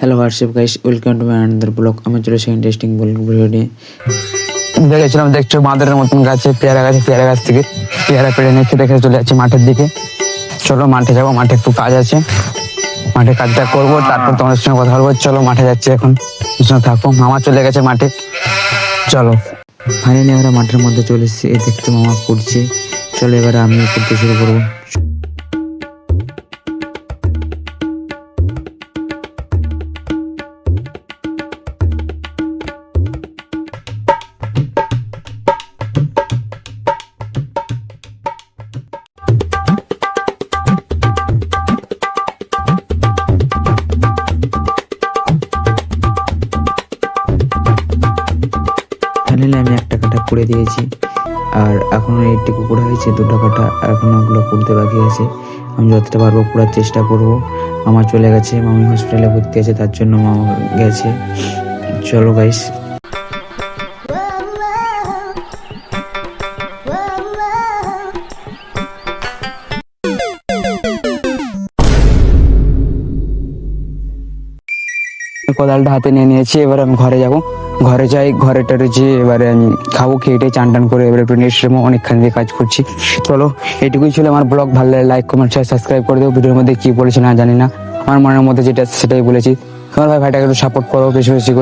Hello WhatsApp guys, welcome to my another blog. আমি চলে এসেছি ইন্টারেস্টিং ভিডিও নিয়ে। দেখেছিলাম, দেখছো বাঁদরের মতন গাছে পেয়ারা গাছ থেকে পেয়ারা পেড়ে নিয়ে খেতে খেতে চলে যাচ্ছে মাঠের দিকে। চলো মাঠে যাবো, মাঠে একটু কাজ আছে, মাঠে কাজটা করবো, তারপর তোমাদের সঙ্গে কথা বলবো। চলো মাঠে যাচ্ছি এখন, থাকো। মামা চলে গেছে মাঠে, চলো। ফাইনালি আমরা মাঠের মধ্যে চলে এসেছি। এই দেখতে মামা করছে, চলো এবারে আমিও করতে শুরু করবো। ফাইনালি আমি একটা কাটা করে দিয়েছি, আর এখনো এইটুকু করা হয়েছে, দুটো কাটা এখনো ওগুলো করতে বাকি আছে। আমি যতটা পারবো করার চেষ্টা করব। মামা চলে গেছে, মামি হসপিটালে ভর্তি আছে, তার জন্য মামা গেছে। চলো গাইস। কোদালটা হাতে নিয়ে নিয়েছি, এবার আমি ঘরে যাব। ঘরে যাই, ঘরে টরে যেয়ে এবারে আমি খাবো, খেয়ে চান টান করে এবারে একটু নেক্সট অনেকখানি দিয়ে কাজ করছি। চলো, এইটুকুই ছিল আমার ব্লগ। ভালো লাগে লাইক কমেন্ট শেয়ার সাবস্ক্রাইব করে দেবো। ভিডিওর মধ্যে কি বলেছি না জানি না, আমার মনের মধ্যে যেটা সেটাই বলেছি। তোমার ভাইটাকে একটু সাপোর্ট করো বেশি বেশি করে।